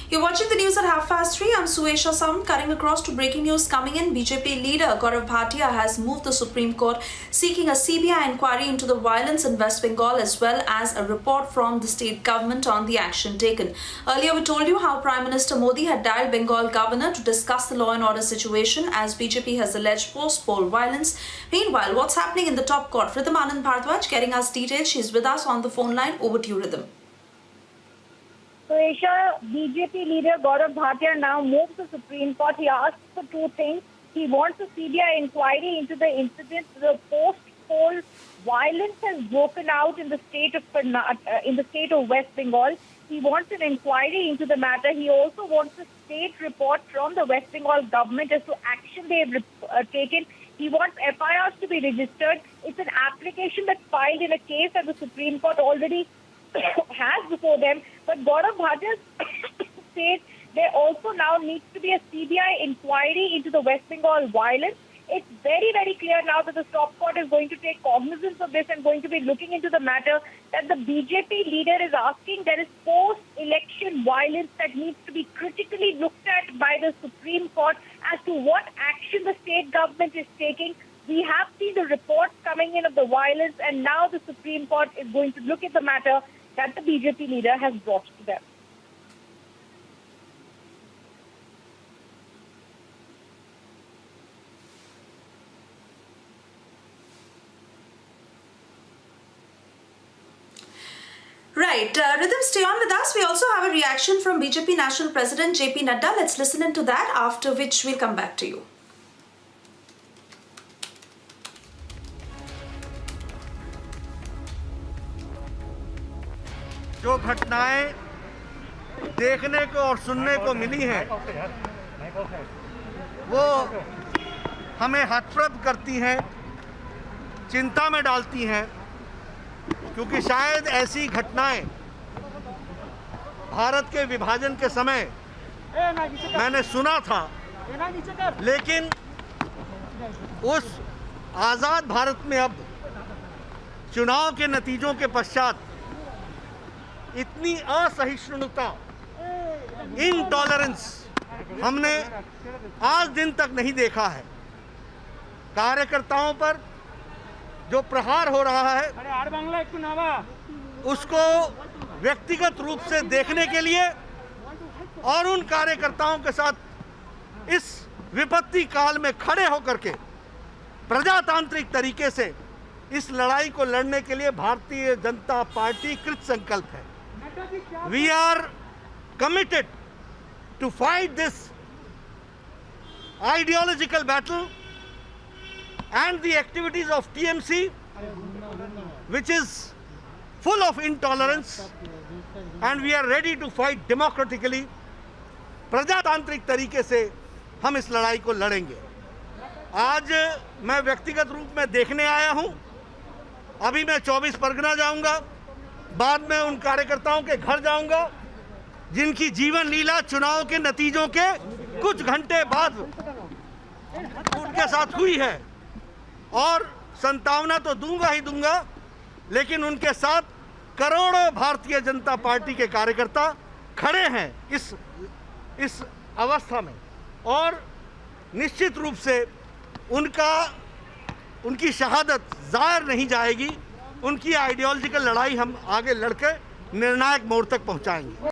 You're watching the news at 3:30. I'm Suesha Sound. Cutting across to breaking news coming in. BJP leader Gaurav Bhatia has moved the Supreme Court seeking a CBI inquiry into the violence in West Bengal as well as a report from the state government on the action taken. Earlier we told you how Prime Minister Modi had dialed Bengal governor to discuss the law and order situation as BJP has alleged post-poll violence. Meanwhile, what's happening in the top court? Rhythm Anand Bharadwaj getting us details. She's with us on the phone line. Over to you, Rhythm. So, Aisha, BJP leader Gaurav Bhatia now moves to the Supreme Court. He asks for two things. He wants a CBI inquiry into the incident. The post-poll violence has broken out in the state of West Bengal. He wants an inquiry into the matter. He also wants a state report from the West Bengal government as to action they have taken. He wants FIRs to be registered. It's an application that's filed in a case that the Supreme Court already has before them. But Gaurav Bhatia says there also now needs to be a CBI inquiry into the West Bengal violence. It's very, very clear now that the top court is going to take cognizance of this and going to be looking into the matter that the BJP leader is asking. There is post-election violence that needs to be critically looked at by the Supreme Court as to what action the state government is taking. We have seen the reports coming in of the violence, and now the Supreme Court is going to look at the matter that the BJP leader has brought to them. Right, Rhythm, stay on with us. We also have a reaction from BJP National President JP Nadda. Let's listen into that, after which we'll come back to you. जो घटनाएं देखने को और सुनने को मिली हैं वो हमें हतप्रभ करती हैं, चिंता में डालती हैं, क्योंकि शायद ऐसी घटनाएं भारत के विभाजन के समय मैंने सुना था, लेकिन उस आज़ाद भारत में अब चुनाव के नतीजों के पश्चात इतनी असहिष्णुता, इनटॉलरेंस हमने आज दिन तक नहीं देखा है। कार्यकर्ताओं पर जो प्रहार हो रहा है उसको व्यक्तिगत रूप से देखने के लिए और उन कार्यकर्ताओं के साथ इस विपत्ति काल में खड़े होकर के प्रजातांत्रिक तरीके से इस लड़ाई को लड़ने के लिए भारतीय जनता पार्टी कृत संकल्प है। We are committed to fight this ideological battle and the activities of TMC, which is full of intolerance, and we are ready to fight democratically. प्रजातांत्रिक तरीके से हम इस लड़ाई को लड़ेंगे। आज मैं व्यक्तिगत रूप में देखने आया हूं। अभी मैं 24 परगना जाऊंगा, बाद में उन कार्यकर्ताओं के घर जाऊंगा जिनकी जीवन लीला चुनाव के नतीजों के कुछ घंटे बाद उनके साथ हुई है, और संतावना तो दूंगा ही दूंगा, लेकिन उनके साथ करोड़ों भारतीय जनता पार्टी के कार्यकर्ता खड़े हैं इस अवस्था में, और निश्चित रूप से उनकी शहादत ज़ाहिर नहीं जाएगी। उनकी आइडियोलॉजिकल लड़ाई हम आगे लड़कर निर्णायक मोड़ तक पहुंचाएंगे।